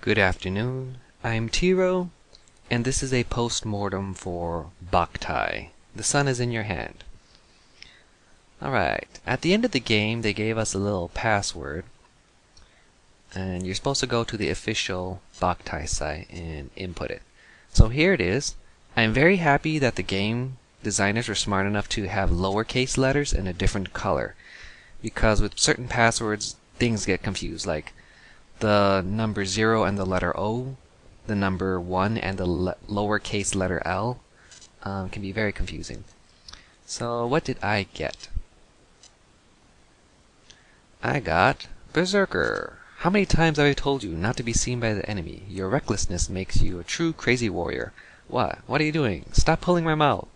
Good afternoon, I'm Taiyo, and this is a postmortem for Boktai. The sun is in your hand. Alright, at the end of the game they gave us a little password, and you're supposed to go to the official Boktai site and input it. So here it is. I'm very happy that the game designers were smart enough to have lowercase letters in a different color, because with certain passwords things get confused, like the number 0 and the letter O, the number 1 and the lowercase letter L can be very confusing. So what did I get? I got Berserker. How many times have I told you not to be seen by the enemy? Your recklessness makes you a true crazy warrior. What? What are you doing? Stop pulling my mouth.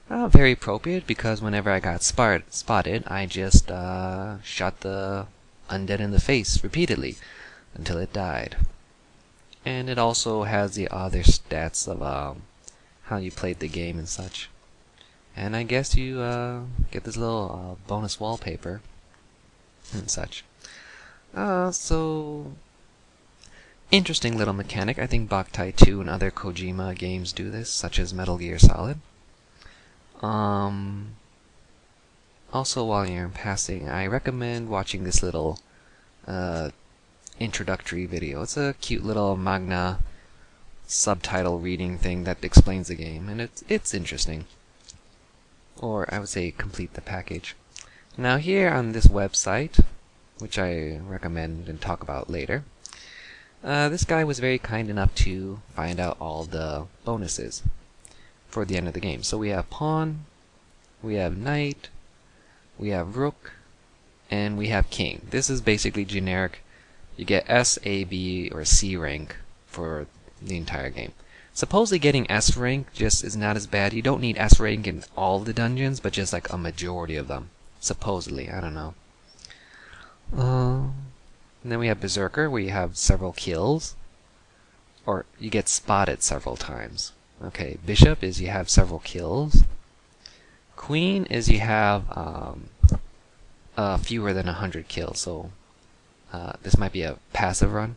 Very appropriate, because whenever I got spotted, I just shot the undead in the face repeatedly until it died. And it also has the other stats of how you played the game and such. And I guess you get this little bonus wallpaper and such. So interesting little mechanic. I think Boktai 2 and other Kojima games do this, such as Metal Gear Solid. Also, while you're passing, I recommend watching this little introductory video. It's a cute little manga subtitle reading thing that explains the game, and it's interesting. Or I would say complete the package. Now here on this website, which I recommend and talk about later, this guy was very kind enough to find out all the bonuses for the end of the game. So we have Pawn, we have Knight, we have Rook, and we have King. This is basically generic. You get S, A, B, or C rank for the entire game. Supposedly getting S rank just is not as bad. You don't need S rank in all the dungeons, but just like a majority of them. Supposedly, I don't know. And then we have Berserker, where you have several kills, or you get spotted several times. Okay, Bishop is you have several kills. Queen is you have fewer than 100 kills, so this might be a passive run.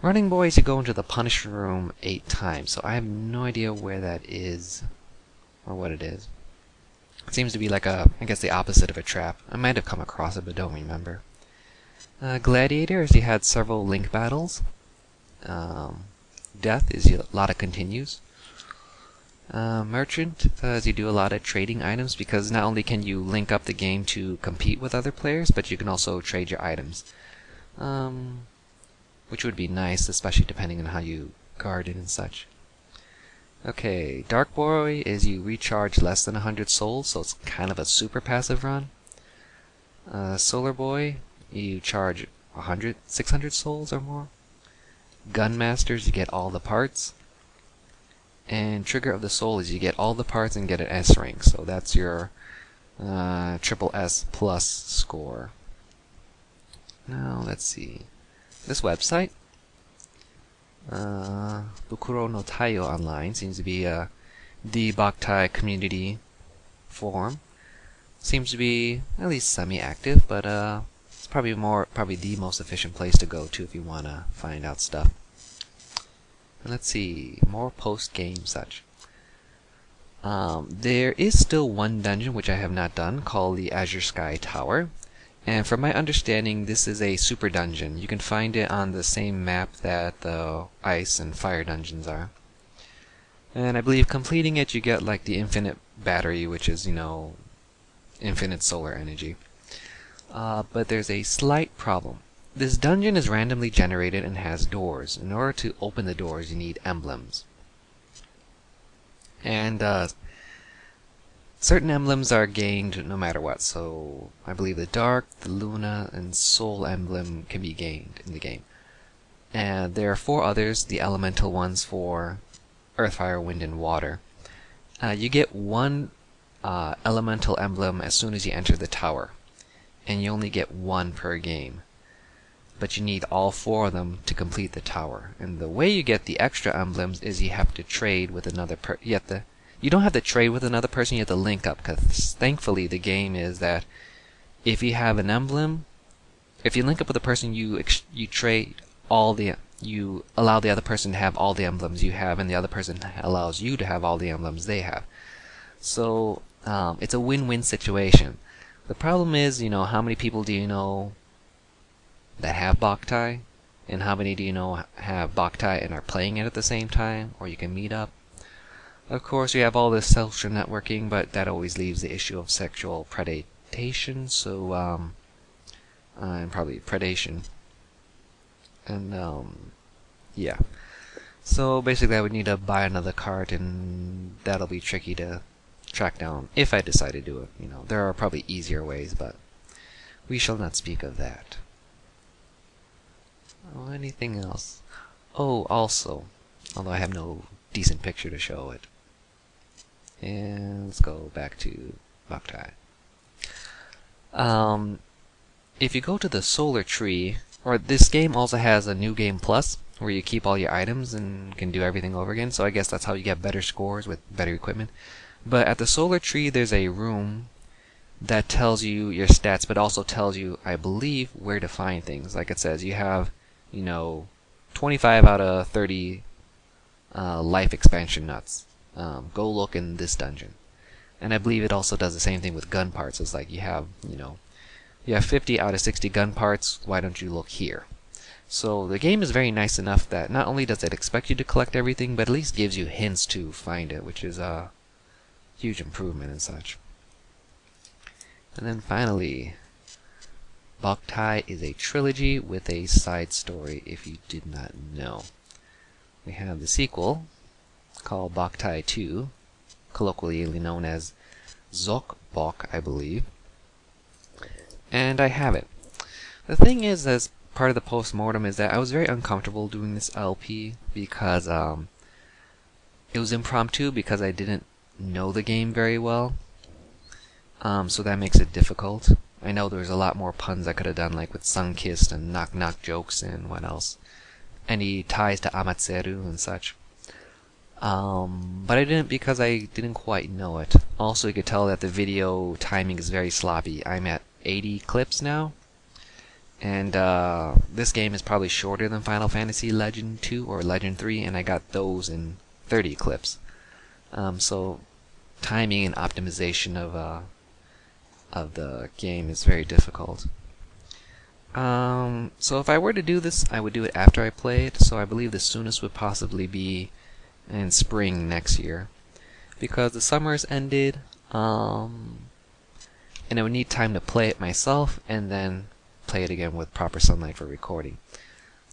Running Boy is you go into the punishment room 8 times, so I have no idea where that is or what it is. It seems to be like I guess the opposite of a trap. I might have come across it but don't remember. Gladiator is you had several link battles. Death is a lot of continues. Merchant is you do a lot of trading items, because not only can you link up the game to compete with other players, but you can also trade your items. Which would be nice, especially depending on how you guard it and such. Okay, Dark Boy is you recharge less than 100 souls, so it's kind of a super passive run. Solar Boy, you charge 600 souls or more. Gunmasters, you get all the parts. And Trigger of the Soul is you get all the parts and get an S rank, so that's your triple S plus score. Now let's see. This website, Bokura no Taiyo Online, seems to be the Boktai community forum. Seems to be at least semi-active, but it's probably the most efficient place to go to if you want to find out stuff. Let's see, more post-game such. There is still one dungeon which I have not done, called the Azure Sky Tower. And from my understanding, this is a super dungeon. You can find it on the same map that the ice and fire dungeons are. And I believe completing it, you get like the infinite battery, which is, infinite solar energy. But there's a slight problem. This dungeon is randomly generated and has doors. In order to open the doors, you need emblems. And certain emblems are gained no matter what. So I believe the Dark, the Luna, and Soul emblem can be gained in the game. And there are 4 others, the elemental ones for Earth, Fire, Wind, and Water. You get 1 elemental emblem as soon as you enter the tower. And you only get 1 per game. But you need all 4 of them to complete the tower. And the way you get the extra emblems is you have to trade with another you don't have to trade with another person, you have to link up, because thankfully the game is that if you have an emblem, if you link up with a person, you trade you allow the other person to have all the emblems you have, and the other person allows you to have all the emblems they have. So it's a win-win situation. The problem is, how many people do you know that have Boktai, and how many do you know have Boktai and are playing it at the same time, or you can meet up? Of course, you have all this social networking, but that always leaves the issue of sexual predation. So, and probably predation. And yeah. So basically, I would need to buy another cart, and that'll be tricky to track down if I decide to do it. There are probably easier ways, but we shall not speak of that. Oh, anything else? Oh, also, although I have no decent picture to show it. And let's go back to Boktai. If you go to the solar tree, or this game also has a new game plus, where you keep all your items and can do everything over again, so I guess that's how you get better scores with better equipment. But at the solar tree, there's a room that tells you your stats, but also tells you, I believe, where to find things. Like it says, you have, 25 out of 30 life expansion nuts. Go look in this dungeon. And I believe it also does the same thing with gun parts. It's like you have 50 out of 60 gun parts, why don't you look here? So the game is very nice enough that not only does it expect you to collect everything, but at least gives you hints to find it, which is a huge improvement and such. And then finally, Boktai is a trilogy with a side story, if you did not know. We have the sequel, called Boktai 2, colloquially known as Zok Bok, I believe. And I have it. The thing is, as part of the Postmortem, is that I was very uncomfortable doing this LP because it was impromptu because I didn't know the game very well. So that makes it difficult. I know there's a lot more puns I could have done, like with Sunkissed and Knock Knock jokes and what else. Any ties to Amatseru and such. But I didn't because I didn't quite know it. Also, you could tell that the video timing is very sloppy. I'm at 80 clips now. And this game is probably shorter than Final Fantasy Legend 2 or Legend 3, and I got those in 30 clips. So timing and optimization of the game is very difficult. So if I were to do this, I would do it after I play it. So I believe the soonest would possibly be in spring next year, because the summer's ended, and I would need time to play it myself and then play it again with proper sunlight for recording.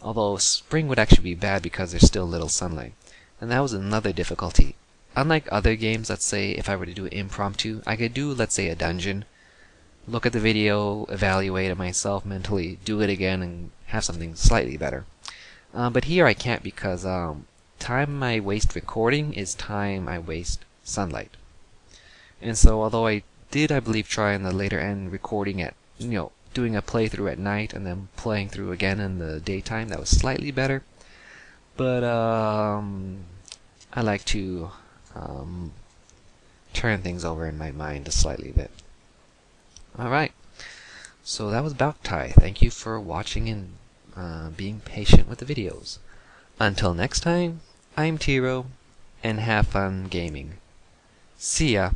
Although spring would actually be bad because there's still little sunlight, and that was another difficulty. Unlike other games, let's say if I were to do it impromptu, I could do, let's say, a dungeon, look at the video, evaluate it myself mentally, do it again, and have something slightly better. But here I can't because time I waste recording is time I waste sunlight. And so although I did, I believe, try in the later end recording at, doing a playthrough at night and then playing through again in the daytime, that was slightly better. But I like to turn things over in my mind a slightly bit. Alright, so that was Boktai. Thank you for watching and being patient with the videos. Until next time, I'm Taiyo, and have fun gaming. See ya!